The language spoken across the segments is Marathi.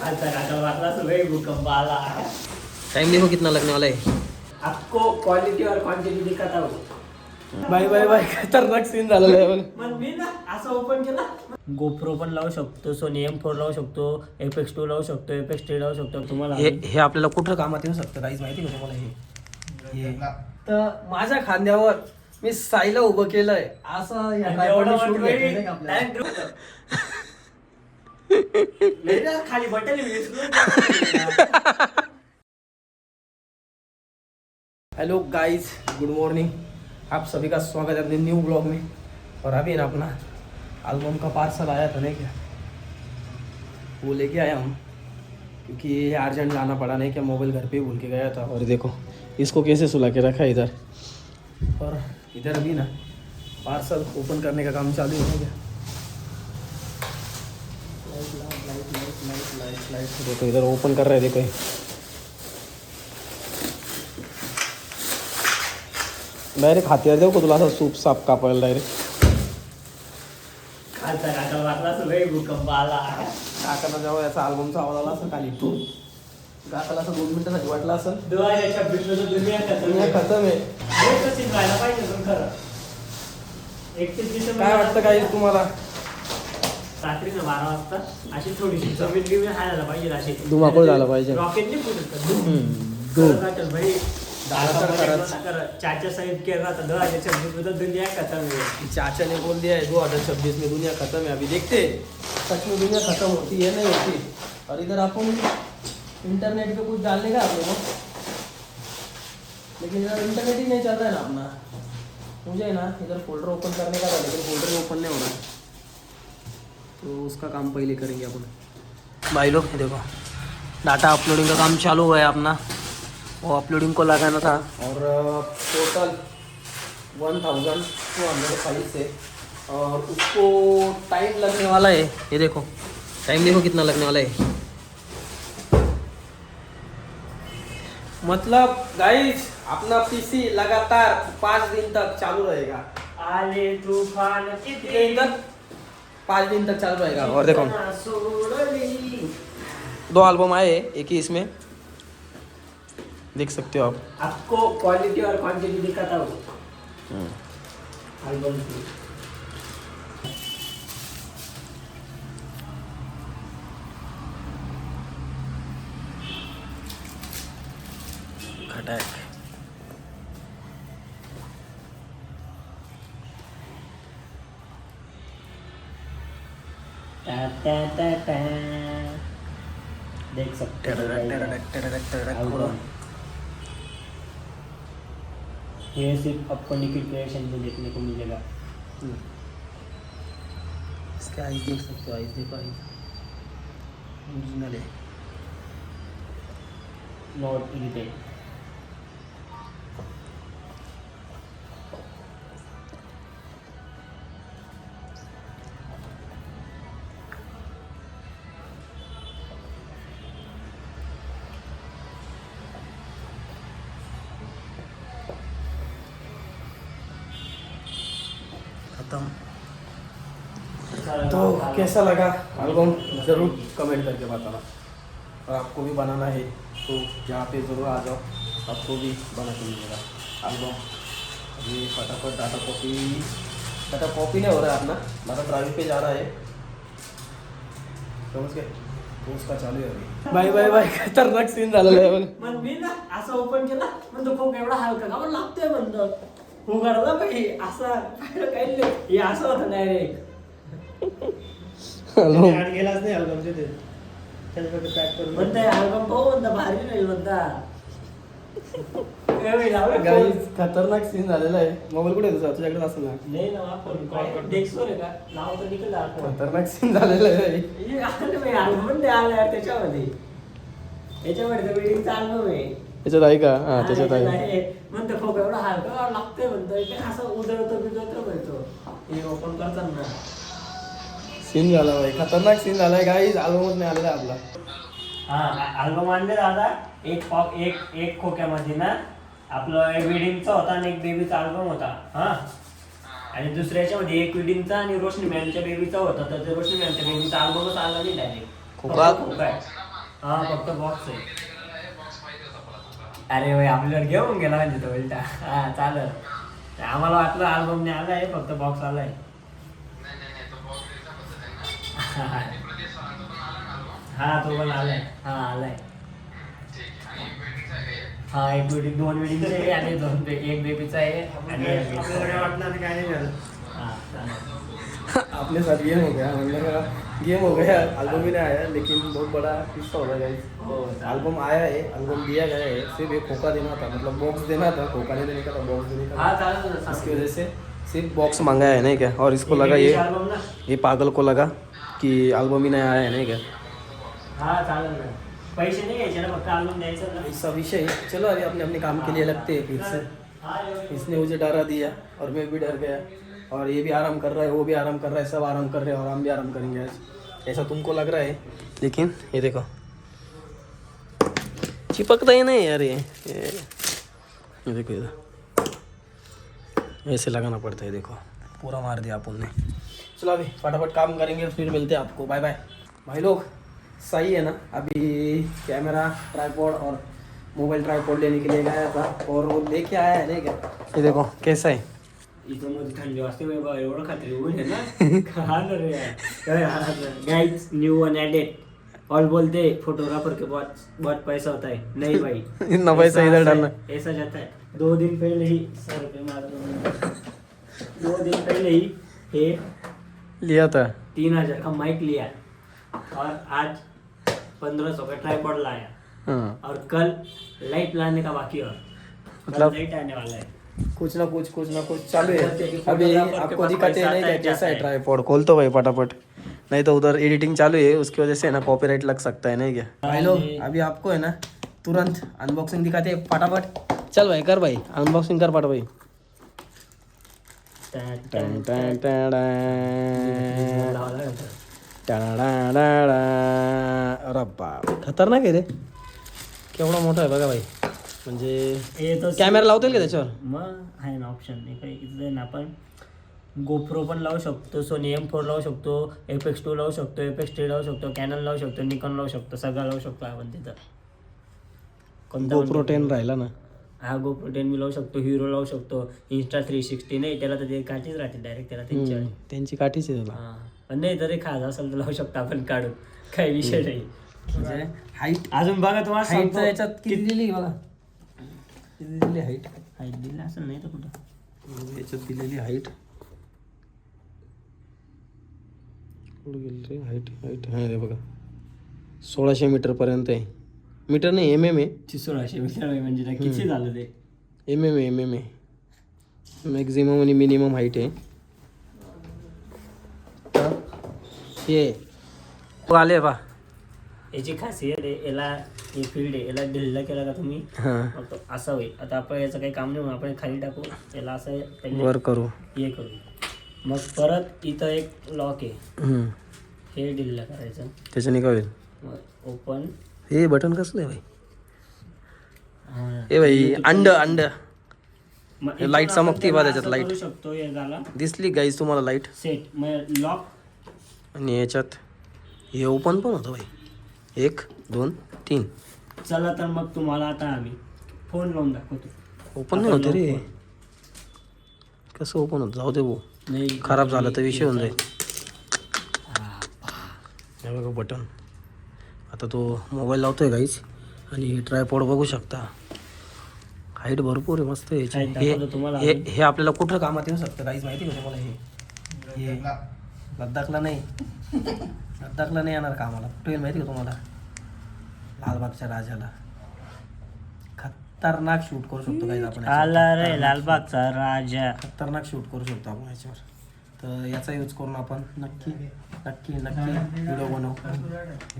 भूकंप आला। टाइम देखो कितना लगने वाला है। आपको क्वालिटी और क्वांटिटी दिखाता हूँ। बाय खतरनाक सीन झालेला आहे बघ. मग मी ना असं ओपन केला, गोप्रो पण लावू शकतो, सोनी M4 लावू शकतो, Apex 2 लावू शकतो, Apex 3 लावू शकतो. तुम्हाला हे आपल्याला कुठं कामात येऊ शकतं काहीच माहिती का तुम्हाला हे तर माझ्या खांद्यावर मी साईला उभं केलंय असं या ट्रायपॉडने शूट घेतलं नाही का आपल्याला. खाली button hello guys, good morning. आप सभी का स्वागत है अपने न्यू ब्लॉग में. और अभी ना अपना एल्बम का पार्सल आया था नहीं क्या, वो लेके आया हम क्योंकि ये अर्जेंट लाना पड़ा नहीं क्या, मोबाइल घर पे ही भूल के गया था. और देखो इसको कैसे सुला के रखा है इधर, और इधर भी ना पार्सल ओपन करने का काम चालू है क्या. लाइट देखो इधर ओपन कर रहे हैं. देखो डायरेक्ट हातीवर देऊ का तुला असं सूप साप कापायला डायरेक्ट. भूकंप आला. काकाला जेव्हा याचा अल्बमचा आवाज आला असं खाली काकाला असं 2 मिनिटासाठी वाटलं असं 2026 दुनिया खतम आहे. काय वाटतं काही तुम्हाला. रात्री 12 वाजता अशी थोडीशी जमीन गिमीन हायला पाहिजे, अशी धुमाकूळ झाला पाहिजे. रॉकेट नाही फुटत भाई. चाचा साहिब कह रहा था 2026 में तो दुनिया खत्म है. चाचा ने बोल दिया है 2026 में दुनिया खत्म है. अभी देखते सच में दुनिया खत्म होती है नहीं होती. और इधर अपन इंटरनेट पे कुछ डालने का आप लोगों, लेकिन इधर इंटरनेट ही नहीं चल रहा है ना अपना. मुझे ना इधर फोल्डर ओपन करने का था, लेकिन फोल्डर ओपन नहीं हो रहा, तो उसका काम पहले करेंगे अपन. भाई लोग देखो डाटा अपलोडिंग का काम चालू हुआ है अपना. वो अपलोडिंग को लगाना था और टोटल 1200 फाइल्स है और उसको टाइम लगने वाला है. ये देखो टाइम देखो कितना लगने वाला है. मतलब गाइस अपना पीसी लगातार 5 दिन तक चालू रहेगा. आले तूफान कितने 5 दिन तक चालू रहेगा. और देखो 2 एल्बम आए, एक ही इसमें देख सकते हो आप. आपको क्वालिटी और क्वांटिटी दिखाता हूँ एल्बम की. खटाक देख सकते हो. ये सिर्फ आपको निखिल क्रिएशन में देखने को मिलेगा. इसके आइज देख सकते हो. आइज देखो, आइज ओरिजिनल है. Not irritate. तो कैसा लगा एल्बम ज़रूर कमेंट करके बताना. और आपको भी बनाना है तो यहाँ पे ज़रूर आ जाओ, आपको भी बना के मिलेगा एल्बम. अभी फटाफट डाटा कॉपी नहीं हो रहा है अपना, मतलब ड्राइव पे जा रहा है समझ के, तो उसका चालू है अभी. बाय खतरनाक सीन झालेला आहे बघ. मग मी ना असं ओपन केला, म्हणतो फोक एवढा हलका का लागतोय म्हणतो. हो करता भाई असं काही नाही, हे असं होतं डायरेक्ट. गेलाच नाही अल्बमचे ते त्याच्याकडे पॅक करून म्हणताय अल्बम पाहू म्हणता भारी नाही म्हणता. गाईज खतरनाक सीन झालेला आहे. मोबाईल कुठे आहे तुझ्याकडे असं ना. नाही ना आपण काय डेस्कवर आहे का नाव तर निघेल आपण. खतरनाक सीन झालेला आहे. हे आलं नाही अल्बम ते आलं यार त्याच्यामध्ये. याच्यामध्ये तर वेडिंगचा अल्बम आहे. त्याच्यात आहे का. हा त्याच्यात आहे. म्हणतो फोक एवढा हलका लागतोय म्हणतोय, असं उधळतो बिधळतो म्हणतो. हे ओपन करताना सीन झाला भाई, खतरनाक सीन झालाय गाईज. अल्बमच नाही आलेला आपला. हा अल्बम आणले दादा. एक खोक्यामध्ये ना आपलं एक वेडिंगचा होता आणि एक बेबीचा अल्बम होता. हा आणि दुसऱ्याच्यामध्ये एक वेडिंगचा आणि रोशनी मॅमच्या बेबीचा होता. तर रोशनी मॅमच्या बेबीचा अल्बमच आला नाही डायरेक्ट. खोका हा फक्त बॉक्स आहे. अरे भाई आपल्यावर घेऊन गेला म्हणजे तो उलटा. हा चालेल. आम्हाला वाटलं अल्बमने आलाय फक्त बॉक्स आलाय. हा तो पण आलाय. हा आलाय. हा एक वेडिंग 2 वेडिंगचे आहे आणि एक बेबीचा आहे आणि वाटलं काय नाही झालं. हा चालेल. अपने साथ गेम हो गया, मतलब गेम हो गया, एल्बम ही नहीं आया लेकिन बहुत बड़ा किस्सा होगा गाइस। एल्बम आया है, एल्बम दिया गया है, सिर्फ एक खोखा देना था, मतलब बॉक्स देना था, खोखा नहीं देने का था, बॉक्स देने का था। हा चालेल ना. इसकी वजह से सिर्फ बॉक्स मंगाया है नहीं क्या, और इसको लगा ये पागल को लगा कि एल्बम ही नहीं आया है नहीं क्या। हा चालेल ना. पैसे नाही घ्यायचे ना, फक्त अल्बम द्यायचं ना. ऐसा विषय है। चलो अभी अपने अपने काम के लिए लगते हैं फिर से। इसने मुझे डरा दिया और मैं भी डर गया, और ये भी आराम कर रहा है, वो भी आराम कर रहा है, सब आराम कर रहे हैं और हम भी आराम करेंगे आज, ऐसा तुमको लग रहा है, लेकिन ये देखो चिपकता ही नहीं यार, ये देखो इधर ऐसे लगाना पड़ता है, देखो पूरा मार दिया अपन ने। चलो अभी फटाफट काम करेंगे, फिर मिलते हैं आपको, बाय बाय। भाई लोग सही है ना, अभी कैमरा ट्राइपॉड और मोबाइल ट्राइपॉड लेने के लिए गया था और वो लेके आया है नहीं क्या, ये देखो कैसा है। इथं मध्ये थंडी वाजते बाबा, एवढं खात्री ऊन आहे ना. हा ना रे गाइस, न्यू वन एडेड. और बोलते फोटोग्राफर के बहुत पैसा होता है. नहीं भाई, इतना पैसा इधर डालना, ऐसा जाता है. 2 दिन पहले ही 100 रुपये मार 2 दिन पहले ही ये लिया था 3000 का माइक लिया और आज 1500 का ट्राइपॉड लाया. हाँ। और कल लाइट लाने का बाकी, और मतलब लाइट आने वाला है. कुछ ना कुछ चालू है। अभी आपको दिखाते हैं नहीं क्या कैसा है ट्राइपॉड, खोल तो भाई फटाफट, नहीं तो उधर एडिटिंग चालू है, उसकी वजह से ना कॉपीराइट लग सकता है नहीं क्या। भाई लोग अभी आपको है ना तुरंत अनबॉक्सिंग दिखाते हैं फटाफट। चल भाई कर भाई अनबॉक्सिंग कर फटाफट भाई। टन टन टन अरे बाप खतरनाक आहे रे, केवढा मोठा आहे बघा भाई, म्हणजे हे तो कॅमेरा लावता येईल का त्याच्यावर? मग आहे ना ऑप्शन, इथं ना आपण गोप्रो पण लावू शकतो, सोनी M4 लावू शकतो, एपेक्स 2 लावू शकतो, एपेक्स 3 लावू शकतो, कॅनन लावू शकतो, निकॉन लावू शकतो, सगळं लावू शकतो आपण तिथं. GoPro 10 राहिला ना, हा GoPro 10 मी लावू शकतो, हिरो लावू शकतो, Insta 360 नाही त्याला तर ते काठीच राहते डायरेक्ट, त्याला त्यांची काठीच आहे त्याला. हा पण नाही तरी खास असेल तर लावू शकतो आपण काढून, काही विषय नाही. म्हणजे हाईट अजून बघा तुम्हाला हाईट सांगतो, याच्यात किती दिली बघा, किती दिली हाईट, हाईट दिली असेल नाही तर कुठं याच्यात दिलेली हाईट कुठं गेली रे, हाईट हाईट हा रे बघा 1600 मीटर पर्यंत आहे, मीटर नाही MM आहे, 1600 मीटर म्हणजे किती झालं ते, MM आहे मॅक्झिमम आणि मिनिमम हाईट आहे. हे आले बा, याची खासियत आहे, याला हे फील्ड आहे, याला ढिल्ला केला का तुम्ही हां फक्त असं होईल. आता आपण याचं काही काम नाही म्हणून आपण खाली टाकू, याला असं पहिले वर करू, हे करू, मग परत इथं एक लॉक आहे, हे ढिल्ला करायचं, त्याच्याने काय होईल, मग ओपन, हे बटन कसलं आहे भाई, हे भाई अंड लाईट चमकती बा त्याच्यात, लाईट करू शकतो. हे झाला दिसली गाईज तुम्हाला लाईट, सेट, मग लॉक, आणि याच्यात हे ओपन पण होतं भाई, 1 2 3. चला तर मग तुम्हाला आता आम्ही फोन लावून दाखवतो. ओपन नाही होते रे, कसं ओपन होतं, जाऊ दे भाऊ, नाही खराब झालं तर विषय होऊन जाईल. हे बघा बटन, आता तो मोबाईल लावतोय गाईज, आणि ट्रायपॉड बघू शकता, हाईट भरपूर आहे, मस्त आहे याची. हे आपल्याला कुठं कामात येऊ शकतं गाईज माहिती का तुम्हाला, हे लद्दाखला नाही येणार कामाला, कुठे येईल माहिती का तुम्हाला, लालबागच्या राजाला खतरनाक शूट करू शकतो गाईज आपण, आला रे लालबागचा राजा, खतरनाक शूट करू शकतो आपण याच्यावर. तर याचा यूज करून आपण नक्की व्हिडिओ बनवू.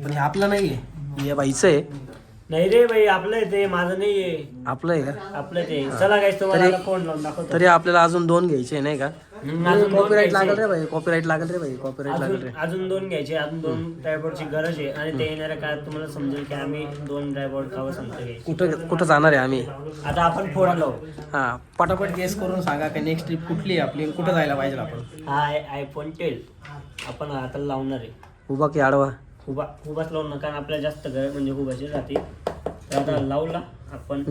पण हे आपलं नाही आहे, हे बाईचं आहे. नाही रे भाई, आपलं आहे ते, माझं नाही आहे. आपलं आहे का? आपलं ते. चला गाईस तुम्हाला फोन लावून दाखवतो. तरी आपल्याला अजून 2 घ्यायचे नाही का? कॉपीराइट लागेल रे भाई, कॉपीराइट लागेल रे. अजून 2 घ्यायचे, अजून 2 ड्रायव्हरची गरज आहे. आणि ते येणाऱ्या काळात तुम्हाला समजेल की आम्ही 2 ड्रायव्हर खावं सांगतो. कुठं जाणार आहे आम्ही आता, आपण फोन लावू. हा पटापट गेस करून सांगा की नेक्स्ट ट्रिप कुठली आहे आपली, कुठं जायला पाहिजे आपण. हा iPhone 12 आपण आता लावणार आहे. उभा की आडवा? हुबाच लावून नका, आपल्याला जास्त गरज म्हणजे हुबाची राहते. तर आता लावला आपण,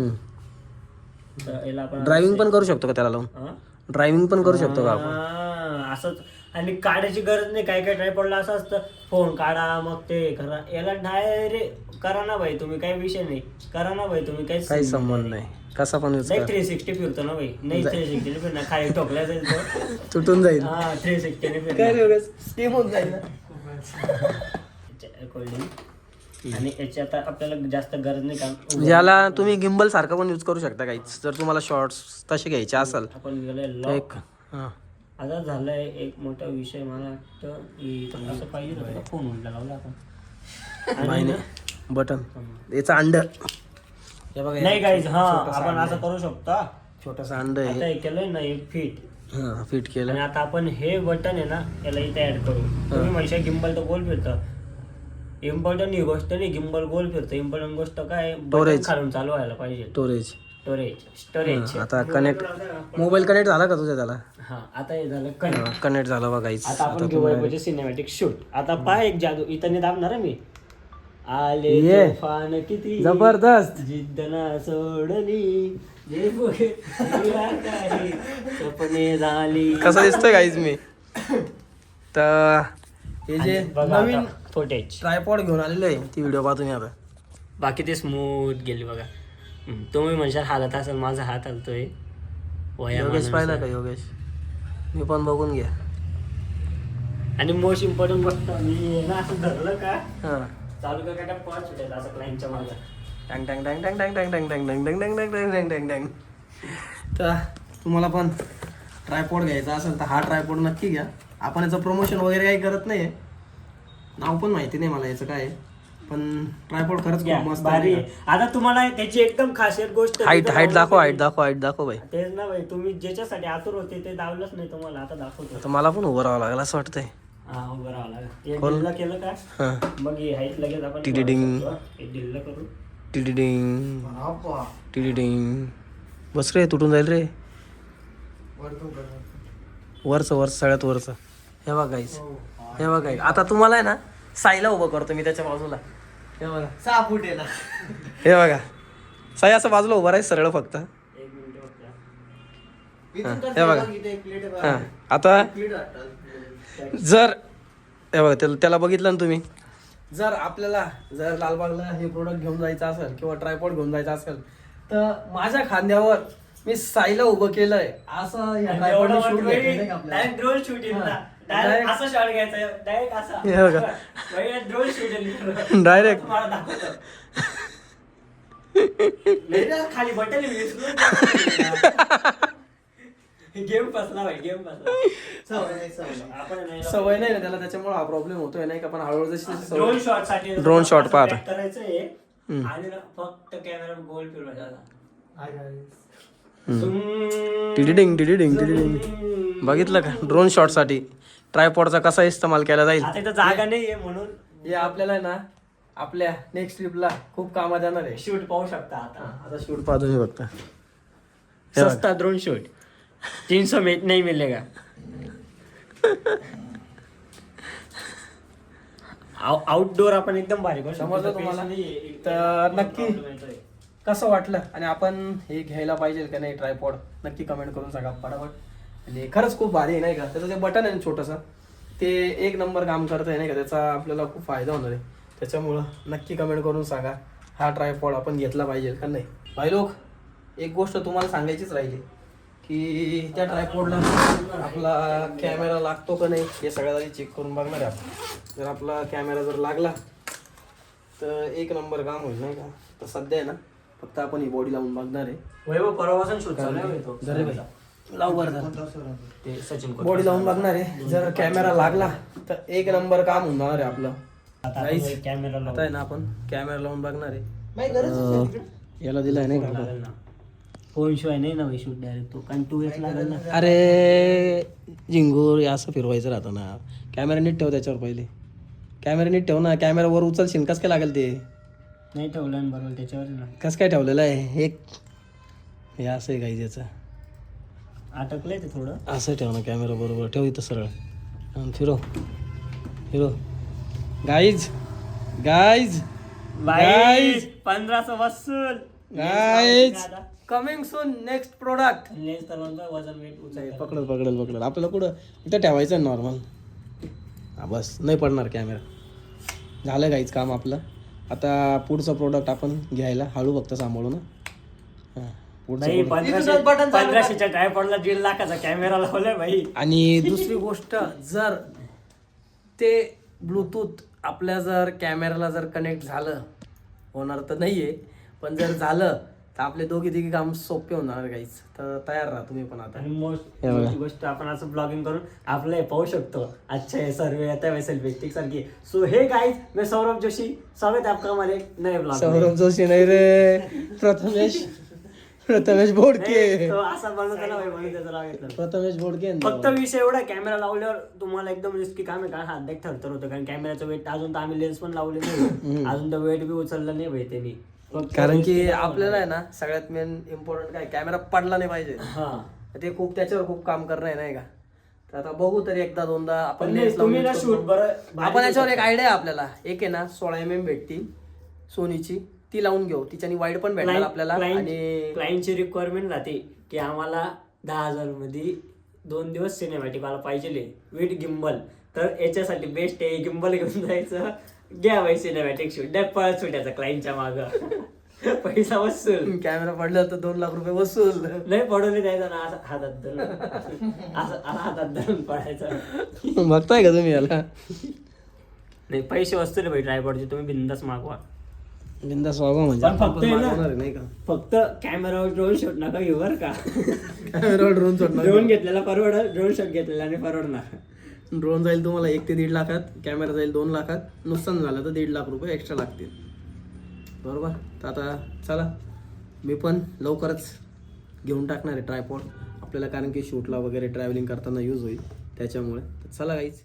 तर याला आपण ड्रायव्हिंग पण करू शकतो का त्याला लावून? हा? ड्रायव्हिंग पण करू शकतो का आपण? असंच. आणि काढायची गरज नाही. काय काय ट्रायपॉडला असं असतं, फोन काढा मग ते करा. याला डायरेक्ट करा ना भाई तुम्ही, काही विषय नाही, करा ना भाई तुम्ही, काही संबंध नाही, कसा पण यूज नाही. कर. 360 फिरतो ना भाई, नाही 360 फिरणार, खाली ठोकल्या जाईल तो. तुटून जाईल. हा 360 काय फिरणार. रे स्कीम होऊन जाईल ना. कोल्डिंग. आणि याची आता आपल्याला जास्त गरज नाही, कारण याला तुम्ही गिम्बल सारखं पण यूज करू शकता काहीच, जर तुम्हाला शॉर्ट्स तसे घ्यायचे असेल. आपण गेलोय तर लॉक. एक आता झालाय एक मोठा विषय, मला वाटतं की असं पाहिजे होतं, फोन म्हणला लावला आपण. नाही बटन याचं अंड हे बघा. नाही गाईज, हा आपण असं करू शकतो. छोटंसं अंड आता आहे, हे केलंय ना 1 फीट, फिट केलं. आणि आता आपण हे बटन आहे ना याला इथे ऍड करू. तुम्ही म्हणशा गिम्बल तर गोल फिरतं, इम्पॉर्टंट ही गोष्ट नाही, गिम्बल गोल फिरतं. इम्पॉर्टंट गोष्ट काय, बटन खालून चालू व्हायला पाहिजे. स्टोरेज. आता कनेक्ट, मोबाईल कनेक्ट झाला का तुझ्या त्याला? हा आता हे झालं कनेक्ट झालं बघा गाईस. आता आपण घेऊया सिनेमॅटिक शूट. आता पाय एक जादू इथं नाही दाबणार आहे मी. आले ये. तुफान किती जबरदस्त. जिद्द ना सोडली, जे पुढे काही सपने झाली. कसं दिसतोय गाईज मी? तर हे जे नवीन फुटेज ट्रायपॉड घेऊन आलेलो आहे, ती व्हिडिओ पाहतो मी आता. बाकी ते स्मूथ गेली बघा. तुम्ही म्हणशाल हालत असेल, माझा हात हलतोय. योगेश पाहिला का? योगेश मी पण बघून घ्या. आणि मोस्ट इम्पॉर्टंट गोष्ट, मी ना असं धरलं का हा चालू का काय पॉट सुटेल असं क्लायंटच्या मागे. टँग टँग टँग टँग टँग टँग टँग टँग टँग टँग टँग टँग टँग टँग टँग. तर तुम्हाला पण ट्रायपॉड घ्यायचा असेल तर हा ट्रायपॉड नक्की घ्या. आपण याचं प्रमोशन वगैरे काही करत नाही, नाव पण माहिती नाही मला याचं काय आहे, पण ट्रायपॉड खरंच खूप मस्त भारी आहे. आहे. आता तुम्हाला त्याची एकदम खासियत गोष्ट, हाईट दाखव, हाईट दाखव भाई. तेच ना भाई, तुम्ही ज्याच्यासाठी आतुर होते ते दावलंच नाही तुम्हाला, आता दाखवतो. तर मला पण उभं राहावं लागेल असं वाटतंय. हा उभं राहावं लागेल. एक डिल्ला केलं का हा मग ही हाईट लगेच आपण टिडिडिंग. एक डिल्ला करू. टिडिडिंग टिडिडिंग. बस रे, तुटून जाईल रे. वरचं सगळ्यात वरचं. हे बघा गाईस, हे बघा गाईस. आता तुम्हाला आहे ना साईला उभं करतो मी त्याच्या बाजूला. हे बघा 6 फूट आहे ना. हे बघा साई असं बाजूला उभं राहायचं सरळ फक्त. एक मिनिट बघा. हे बघा. हा आता जर हे बघा त्याला बघितलं ना तुम्ही, जर आपल्याला जर लालबागला हे प्रोडक्ट घेऊन जायचं असेल किंवा ट्रायपॉड घेऊन जायचं असेल तर माझ्या खांद्यावर मी साईला उभं केलंय असं. या tripod ने shoot घेतलंय नाही का आपल्याला? डायरेक्ट ड्रोन शूट येईल ना, Direct- डायरेक्ट असा शॉट घ्यायचा, डायरेक्ट असा. हे बघा. ड्रोन शूट येईल Direct. तुम्हाला दाखवतो. नाही ना, खाली बटन गेम फसला भाई, गेम फसला. आपण नाही ना- सवय नाही ना त्याला, त्याच्यामुळे हा प्रॉब्लेम होतोय नाही का. पण हळूहळू जशी जशी सवय. ड्रोन शॉट साठी Drone shot असं पाहता. back करायचंय आणि ना फक्त कॅमेरा गोल फिरवायचा. टिडिडिंग टिडिडिंग टिडिडिंग. बघितलं का ड्रोन शॉट साठी ट्रायपॉडचा कसा इस्तेमाल केला जाईल. आता इथं जागा नाहीये म्हणून हे आपल्याला ना आपल्या नेक्स्ट ट्रिपला खूप कामात येणार आहे. शूट पाहू शकता. आता शूट पाहतो मी फक्त. सस्ता ड्रोन शूट 300 में नहीं मिलेगा. आउटडोर आपण एकदम भारी करू शकतो. समजलं तुम्हाला? तर नक्की कसं वाटलं आणि आपण हे घ्यायला पाहिजे का नाही ट्रायपॉड, नक्की कमेंट करून सांगा फटाफट. आणि खरंच खूप भारी आहे नाही का. त्याचं जे बटन आहे ना छोटंसं, ते एक नंबर काम करत आहे नाही का. त्याचा आपल्याला खूप फायदा होणार आहे. त्याच्यामुळं नक्की कमेंट करून सांगा हा ट्रायपॉड आपण घेतला पाहिजे का नाही. भाई लोक, एक गोष्ट तुम्हाला सांगायचीच राहिली की त्या ट्रायपॉडला आपला कॅमेरा लागतो का नाही हे सगळ्यात आधी चेक करून बघणार आहे आपण. जर आपला कॅमेरा जर लागला तर एक नंबर काम होईल नाही का. तर सध्या आहे ना फक्त आपण ही बॉडी लावून बघणार आहे. वैभव परवापासून शूट चालू आहे तो. जरे भाई लावू बरं ते सचिन बॉडी लावून बघणार आहे. जर कॅमेरा लागला तर एक नंबर काम होणार आहे आपलं. Guys, कॅमेरा आता आहे ना आपण कॅमेरा लावून बघणार आहे. नाही गरज याला दिलाय नाही का. लागेल ना. फोन शिवाय नाही ना शूट डायरेक्ट तो, कारण 2x लागेल ना. अरे झिंगूर असं फिरवायचं राहतं ना. कॅमेरा नीट ठेव त्याच्यावर पहिले. कॅमेरा नीट ठेव ना. कॅमेरा वर उचलशील कसं काय लागेल ते. नाही ठेवलं ना बरोबर त्याच्यावर ना. कसं काय ठेवलेलं आहे एक हे असं आहे काही त्याचं. अटकलंय ते थोडं. असं ठेव ना कॅमेरा बरोबर ठेव इथं सरळ. फिरो फिरो गाईज गाईज Guys, 1500 वसूल. Guys coming soon next product. Lens तर म्हणतो वजन वेट उचल. पकडल आपल्याला कुठं इथं ठेवायचं नॉर्मल. हा बस नाही पडणार कॅमेरा. झालं गाईज काम आपलं. आता पुढचं प्रोडक्ट आपण घ्यायला हळू फक्त सांभाळू ना. हा, पुढचं भाई product. 1500च्या ट्रायपॉडला 1.5 लाखाचा कॅमेरा लावलाय भाई. आणि दुसरी गोष्ट जर ते ब्लूटूथ आपल्या जर कॅमेराला जर कनेक्ट झालं, होणार तर नाहीये पण जर झालं तर आपले दोघी तिघी काम सोपे होणार गाईज. तर तयार राहा तुम्ही पण आता. आणि मोठी गोष्ट आपण असं ब्लॉगिंग करून आपलं हे पाहू शकतो. अच्छा हे सर्व आता वेसल बेस्टिक सारखी. सो हे गाईज मी सौरभ जोशी, स्वागत आहे आपका हमारे नए ब्लॉग. सौरभ जोशी नाही रे, प्रथमेश बोडके. तो असा बनवतो ना भाई, म्हणून त्याचं नाव घेतलं. प्रथमेश बोडके. फक्त विषय एवढा कॅमेरा लावल्यावर तुम्हाला एकदम रिस्की काम आहे, कारण हात देख थरथर होतं, कारण कॅमेराचं वेट अजून तर आम्ही लेन्स पण लावले नाही, अजून तर वेट बी उचललं नाही भाई त्यांनी. कारण की आपल्याला आहे ना सगळ्यात मेन इम्पॉर्टंट काय, कॅमेरा पडला नाही पाहिजे. हा ते खूप त्याच्यावर खूप काम करणं आहे नाही का. तर आता बघू तरी एकदा दोनदा आपण तुम्ही ना शूट बरं आपण याच्यावर एक आयडिया आहे आपल्याला. एक आहे ना 16mm भेटती सोनीची, ती लावून घेऊ. तिच्याने वाईड पण भेटणार आपल्याला. आणि क्लायंटची रिक्वायरमेंट राहते की आम्हाला 10,000 मध्ये 2 दिवस सिनेमॅटिक वाला पाहिजे विथ गिम्बल. तर याच्यासाठी बेस्ट आहे गिम्बल घेऊन जायचं, घ्या भाई सिनेमॅटिक शूट, डॅप पळत सुटायचा क्लायंटच्या माग. पैसा वसूल. कॅमेरा पडला तर 2 लाख रुपये वसूल. नाही पडून द्यायचा ना, असं हातात धरून असं हातात धरून पडायचं. बघताय का तुम्ही याला. नाही पैसे वसूल भाई ट्रायपॉडचे, तुम्ही बिंदास मागवा. बिंदास वागवा म्हणजे पण फक्त आहे ना, मागवणार नाही का. फक्त कॅमेरावर ड्रोन शॉट नका घेऊ बरं का. कॅमेरा ड्रोन सोडणार. ड्रोन घेतलेला परवडल, ड्रोन शॉट घेतलेला आणि परवडणार. ड्रोन जाईल तुम्हाला 1 ते 1.5 लाखात, कॅमेरा जाईल 2 लाखात. नुकसान झालं तर 1.5 लाख रुपये एक्स्ट्रा लागतील. बरोबर. तर आता चला मी पण लवकरच घेऊन टाकणार आहे ट्रायपॉड आपल्याला, कारण की शूटला वगैरे ट्रॅव्हलिंग करताना यूज होईल त्याच्यामुळे. तर चला गाईच.